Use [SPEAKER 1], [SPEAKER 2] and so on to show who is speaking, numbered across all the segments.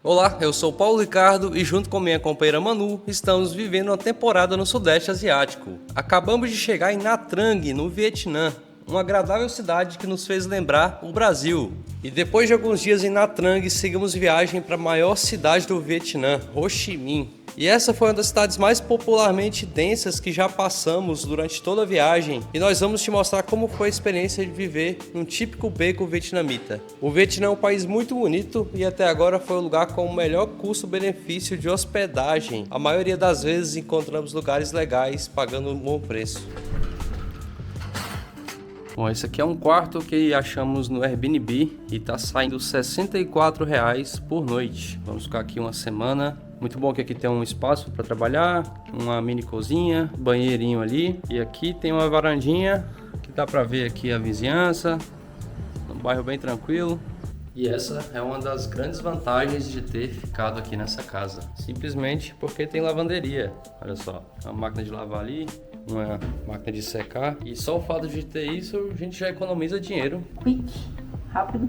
[SPEAKER 1] Olá, eu sou Paulo Ricardo e junto com minha companheira Manu, estamos vivendo uma temporada no Sudeste Asiático. Acabamos de chegar em Nha Trang, no Vietnã, uma agradável cidade que nos fez lembrar o Brasil. E depois de alguns dias em Nha Trang, seguimos viagem para a maior cidade do Vietnã, Ho Chi Minh. E essa foi uma das cidades mais popularmente densas que já passamos durante toda a viagem, e nós vamos te mostrar como foi a experiência de viver num típico beco vietnamita. O Vietnã é um país muito bonito e até agora foi o lugar com o melhor custo-benefício de hospedagem. A maioria das vezes encontramos lugares legais pagando um bom preço. Bom, esse aqui é um quarto que achamos no Airbnb e tá saindo R$ 64 por noite. Vamos ficar aqui uma semana. Muito bom que aqui tem um espaço para trabalhar, uma mini cozinha, banheirinho ali. E aqui tem uma varandinha que dá para ver aqui a vizinhança. Um bairro bem tranquilo. E essa é uma das grandes vantagens de ter ficado aqui nessa casa. Simplesmente porque tem lavanderia. Olha só, uma máquina de lavar ali, uma máquina de secar. E só o fato de ter isso, a gente já economiza dinheiro.
[SPEAKER 2] Quick, rápido.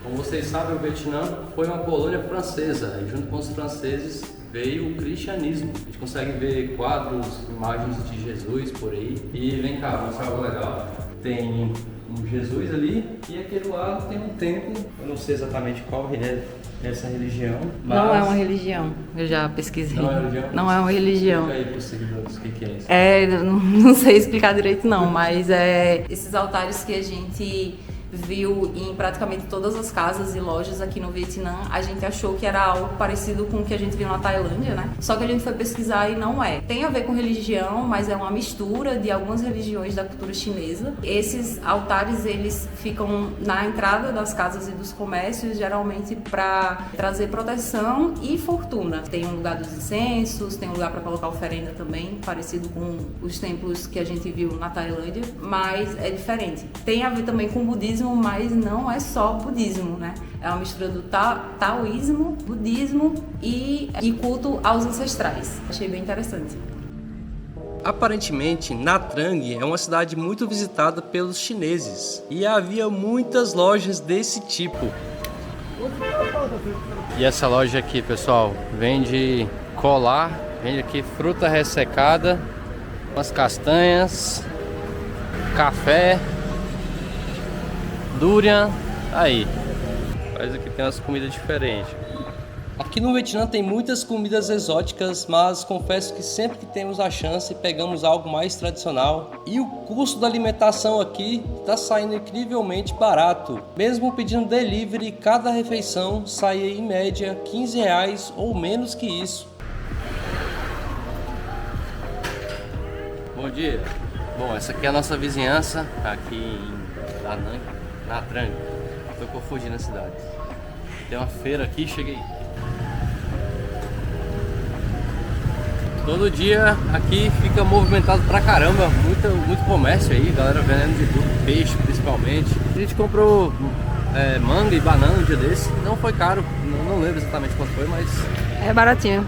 [SPEAKER 1] Como vocês sabem, o Vietnã foi uma colônia francesa e junto com os franceses veio o cristianismo. A gente consegue ver quadros, imagens de Jesus por aí. E vem cá, vamos mostrar algo legal. Tem um Jesus ali e aqui do lado tem um templo. Eu não sei exatamente qual é essa religião. Mas...
[SPEAKER 2] Não é uma religião, eu já pesquisei.
[SPEAKER 1] Não é uma religião?
[SPEAKER 2] Não é uma religião.
[SPEAKER 1] Explica aí para os seguidores o que é isso.
[SPEAKER 2] Não sei explicar direito não, mas esses altares que a gente viu em praticamente todas as casas e lojas aqui no Vietnã, a gente achou que era algo parecido com o que a gente viu na Tailândia, né? Só que a gente foi pesquisar e não é. Tem a ver com religião, mas é uma mistura de algumas religiões da cultura chinesa. Esses altares, eles ficam na entrada das casas e dos comércios, geralmente para trazer proteção e fortuna. Tem um lugar dos incensos, tem um lugar para colocar oferenda também, parecido com os templos que a gente viu na Tailândia, mas é diferente. Tem a ver também com o budismo, mas não é só budismo, né? É uma mistura do taoísmo, budismo e culto aos ancestrais. Achei bem interessante.
[SPEAKER 1] Aparentemente, Nha Trang é uma cidade muito visitada pelos chineses e havia muitas lojas desse tipo. E essa loja aqui, pessoal, vende colar, vende aqui fruta ressecada, umas castanhas, café, durian, aí, mas aqui tem umas comidas diferentes. Aqui no Vietnã tem muitas comidas exóticas, mas confesso que sempre que temos a chance pegamos algo mais tradicional. E o custo da alimentação aqui está saindo incrivelmente barato. Mesmo pedindo delivery, cada refeição sai em média R$15 ou menos que isso. Bom dia! Bom, essa aqui é a nossa vizinhança aqui em Nha Trang. Tô confundindo a cidade. Tem uma feira aqui, cheguei. Todo dia aqui fica movimentado pra caramba, muito comércio aí, galera vendendo de tudo, peixe principalmente. A gente comprou manga e banana um dia desse, não foi caro, não lembro exatamente quanto foi, mas...
[SPEAKER 2] É baratinho.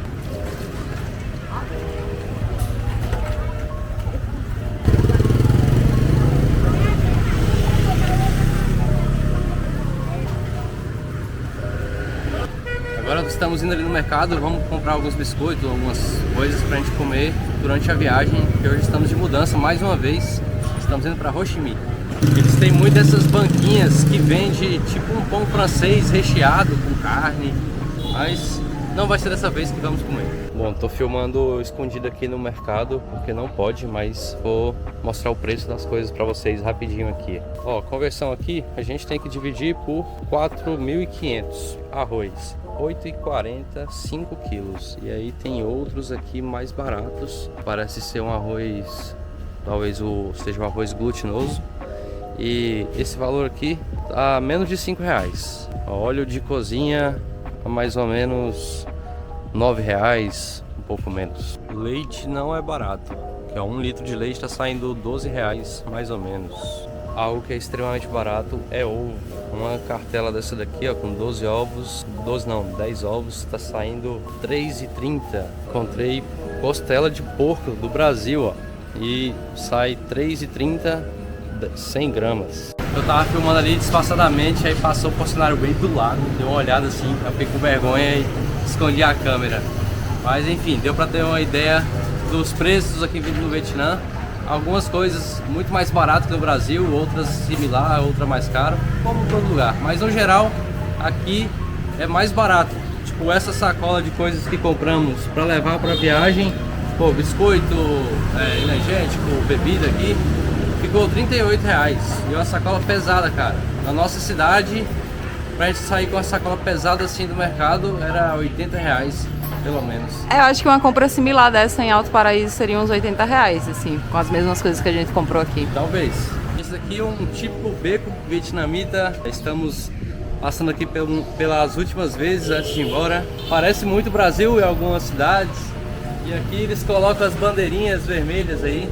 [SPEAKER 1] Agora estamos indo ali no mercado, vamos comprar alguns biscoitos, algumas coisas pra gente comer durante a viagem, que hoje estamos de mudança mais uma vez, estamos indo para Ho Chi Minh. Eles têm muito dessas banquinhas que vende tipo um pão francês recheado com carne, mas não vai ser dessa vez que vamos comer. Bom, tô filmando escondido aqui no mercado, porque não pode, mas vou mostrar o preço das coisas pra vocês rapidinho aqui. Ó, conversão aqui, a gente tem que dividir por 4.500 arroz. 8,40, 5 quilos. E aí tem outros aqui mais baratos. Parece ser um arroz, talvez seja um arroz glutinoso. E esse valor aqui tá menos de R$5. Óleo de cozinha a mais ou menos R$9, um pouco menos. Leite não é barato, que é 1 litro de leite está saindo R$12 mais ou menos. Algo que é extremamente barato é ovo. Uma cartela dessa daqui, ó, com 10 ovos, tá saindo R$3,30. Encontrei costela de porco do Brasil, ó, e sai R$3,30 100 gramas. Eu tava filmando ali disfarçadamente, aí passou o funcionário bem do lado, deu uma olhada assim, eu fiquei com vergonha e escondi a câmera. Mas enfim, deu pra ter uma ideia dos preços aqui no Vietnã. Algumas coisas muito mais baratas que no Brasil, outras similar, outra mais caro, como em todo lugar. Mas no geral, aqui é mais barato. Tipo, essa sacola de coisas que compramos para levar para viagem, pô, biscoito, energético, bebida aqui, ficou R$38. E uma sacola pesada, cara. Na nossa cidade, pra gente sair com uma sacola pesada assim do mercado, era R$80, pelo menos.
[SPEAKER 2] Eu acho que uma compra similar dessa em Alto Paraíso seria uns R$80, assim, com as mesmas coisas que a gente comprou aqui.
[SPEAKER 1] Talvez. Esse aqui é um típico beco vietnamita. Estamos passando aqui pelas últimas vezes antes de ir embora. Parece muito Brasil em algumas cidades. E aqui eles colocam as bandeirinhas vermelhas aí.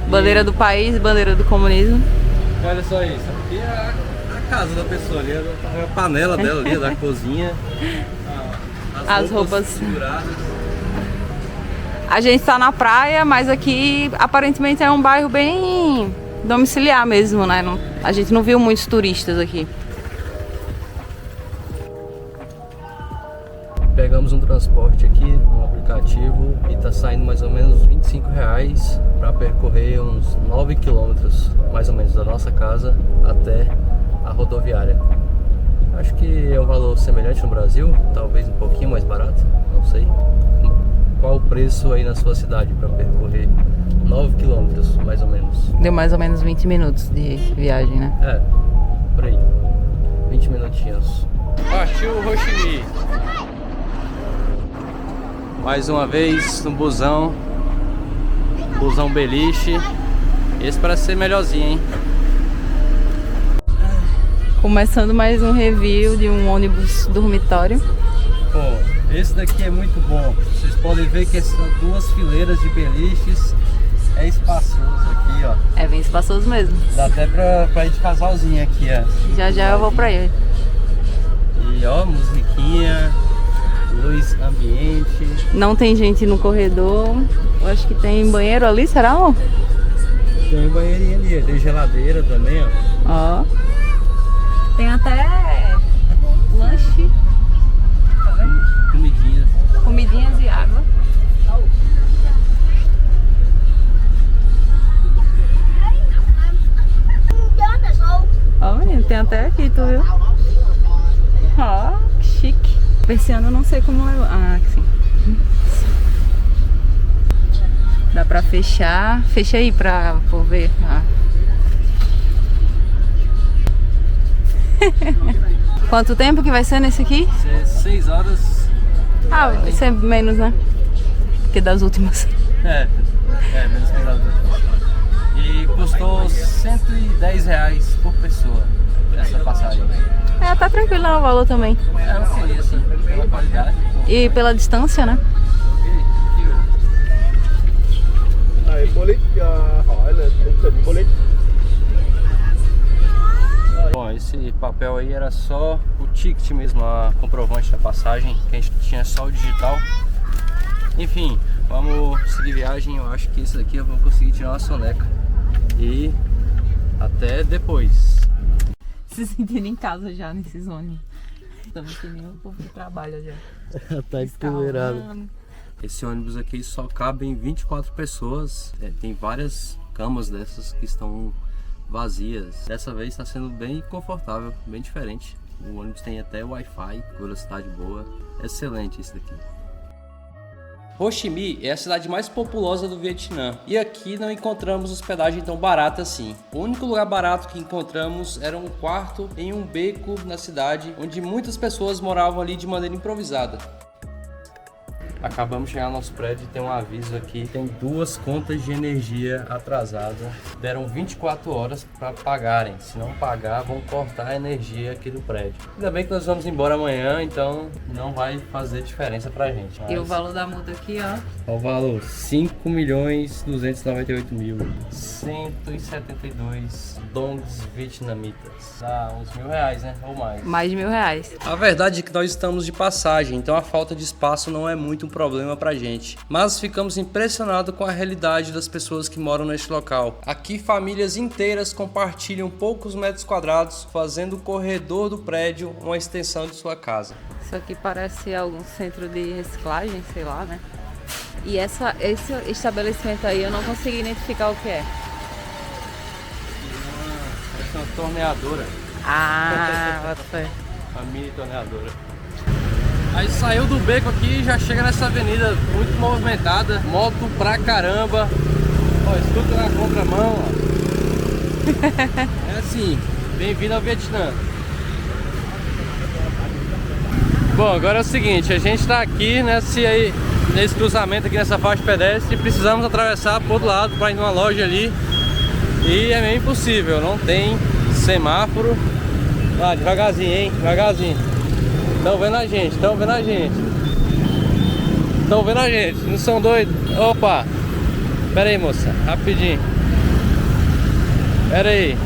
[SPEAKER 2] Bandeira do país, bandeira do comunismo.
[SPEAKER 1] E olha só isso. Aqui é a casa da pessoa ali, a panela dela ali, da cozinha.
[SPEAKER 2] As roupas
[SPEAKER 1] seguradas.
[SPEAKER 2] A gente tá na praia, mas aqui aparentemente é um bairro bem domiciliar mesmo, né? A gente não viu muitos turistas aqui.
[SPEAKER 1] Pegamos um transporte aqui no aplicativo e tá saindo mais ou menos R$25 para percorrer uns 9 quilômetros, mais ou menos, da nossa casa até a rodoviária. Acho que é um valor semelhante no Brasil, talvez um pouquinho mais barato, não sei. Qual o preço aí na sua cidade para percorrer 9 quilômetros, mais ou menos?
[SPEAKER 2] Deu mais ou menos 20 minutos de viagem, né?
[SPEAKER 1] É, por aí, 20 minutinhos. Partiu o Ho Chi Minh. Mais uma vez no busão beliche. Esse parece ser melhorzinho, hein?
[SPEAKER 2] Começando mais um review de um ônibus dormitório.
[SPEAKER 1] Pô, esse daqui é muito bom. Vocês podem ver que essas duas fileiras de beliches é espaçoso aqui, ó.
[SPEAKER 2] É bem espaçoso mesmo.
[SPEAKER 1] Dá até pra ir de casalzinho aqui, ó.
[SPEAKER 2] Já já eu vou pra ele.
[SPEAKER 1] E ó, musiquinha, luz ambiente.
[SPEAKER 2] Não tem gente no corredor. Eu acho que tem banheiro ali, será, amor?
[SPEAKER 1] Tem um banheirinho ali, tem geladeira também, ó.
[SPEAKER 2] Ó. Tem até lanche. Tá vendo?
[SPEAKER 1] Comidinhas.
[SPEAKER 2] Comidinhas e água. Ó, menino, tem até aqui, tu viu? Ó, que chique. Esse ano eu não sei como levar. Ah, sim. Dá pra fechar. Fecha aí pra ver. Ah. Quanto tempo que vai ser nesse aqui?
[SPEAKER 1] 6 horas.
[SPEAKER 2] Ah, vai ser menos, né? Que das últimas.
[SPEAKER 1] Menos que das últimas. E custou R$110 por pessoa essa passagem.
[SPEAKER 2] É, tá tranquilo no valor também.
[SPEAKER 1] É, eu sei, assim, pela qualidade.
[SPEAKER 2] E pela distância, né?
[SPEAKER 1] Bom, esse papel aí era só o ticket mesmo, a comprovante da passagem, que a gente tinha só o digital. Enfim, vamos seguir viagem. Eu acho que esse daqui eu vou conseguir tirar uma soneca. E até depois.
[SPEAKER 2] Se sentindo em casa já nesses ônibus. Estamos que nem o povo que trabalha já.
[SPEAKER 1] Tá empoeirado. Esse ônibus aqui só cabem 24 pessoas. Tem várias camas dessas que estão vazias. Dessa vez está sendo bem confortável, bem diferente. O ônibus tem até Wi-Fi, velocidade boa. Excelente esse daqui. Ho Chi Minh é a cidade mais populosa do Vietnã e aqui não encontramos hospedagem tão barata assim. O único lugar barato que encontramos era um quarto em um beco na cidade, onde muitas pessoas moravam ali de maneira improvisada. Acabamos de chegar no nosso prédio e tem um aviso aqui. Tem 2 contas de energia atrasadas. Deram 24 horas para pagarem. Se não pagar, vão cortar a energia aqui do prédio. Ainda bem que nós vamos embora amanhã, então não vai fazer diferença pra gente. Mas...
[SPEAKER 2] E o valor da multa aqui, ó.
[SPEAKER 1] Qual o valor? 5.298.172 dongs vietnamitas. Dá uns R$1.000, né? Ou mais.
[SPEAKER 2] Mais de R$1.000.
[SPEAKER 1] A verdade é que nós estamos de passagem, então a falta de espaço não é muito um problema pra gente. Mas ficamos impressionados com a realidade das pessoas que moram neste local. Aqui famílias inteiras compartilham poucos metros quadrados, fazendo o corredor do prédio uma extensão de sua casa.
[SPEAKER 2] Isso aqui parece algum centro de reciclagem, sei lá, né? E esse estabelecimento aí eu não consegui identificar o que é.
[SPEAKER 1] Parece uma torneadora.
[SPEAKER 2] Ah, bota fé.
[SPEAKER 1] Uma mini torneadora. Aí saiu do beco aqui e já chega nessa avenida muito movimentada. Moto pra caramba. Ó, escuta na contramão, ó. É assim, bem-vindo ao Vietnã. Bom, agora é o seguinte, a gente tá aqui nesse cruzamento aqui nessa faixa pedestre e precisamos atravessar pro outro lado para ir numa loja ali. E é meio impossível, não tem semáforo. Ah, devagarzinho, hein? Devagarzinho. Estão vendo a gente, estão vendo a gente. Estão vendo a gente, não são doidos? Opa! Pera aí, moça, rapidinho. Pera aí.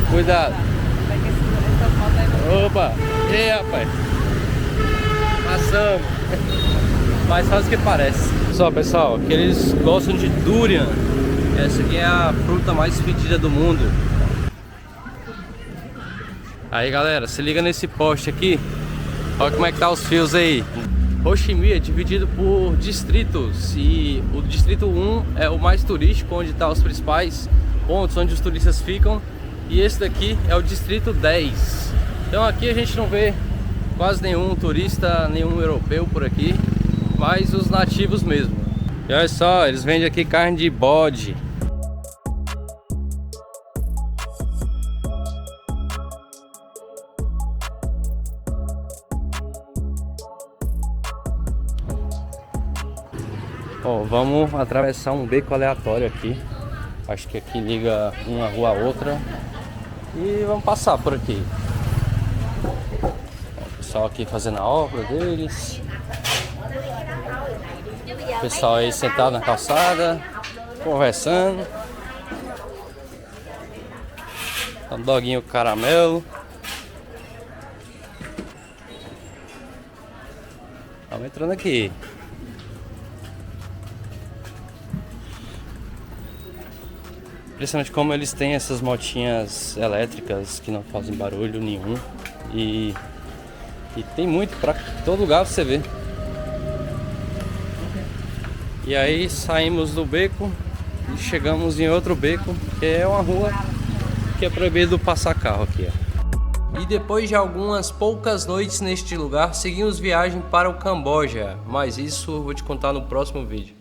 [SPEAKER 1] Cuidado. Opa! E aí, rapaz? Passamos. Mais fácil que parece. Só, pessoal, que eles gostam de durian. Essa aqui é a fruta mais fedida do mundo. Aí, galera, se liga nesse poste aqui. Olha como é que tá os fios aí. Ho Chi Minh é dividido por distritos. E o distrito 1 é o mais turístico, onde tá os principais pontos onde os turistas ficam. E esse daqui é o distrito 10. Então aqui a gente não vê quase nenhum turista, nenhum europeu por aqui, mas os nativos mesmo. E olha só, eles vendem aqui carne de bode. Ó, vamos atravessar um beco aleatório aqui. Acho que aqui liga uma rua a outra. E vamos passar por aqui. O pessoal aqui fazendo a obra deles. O pessoal aí sentado na calçada, conversando. Um doguinho caramelo. Estamos entrando aqui. Impressionante como eles têm essas motinhas elétricas que não fazem barulho nenhum. E tem muito, pra todo lugar você vê. E aí saímos do beco e chegamos em outro beco, que é uma rua que é proibido passar carro aqui, ó. E depois de algumas poucas noites neste lugar, seguimos viagem para o Camboja. Mas isso eu vou te contar no próximo vídeo.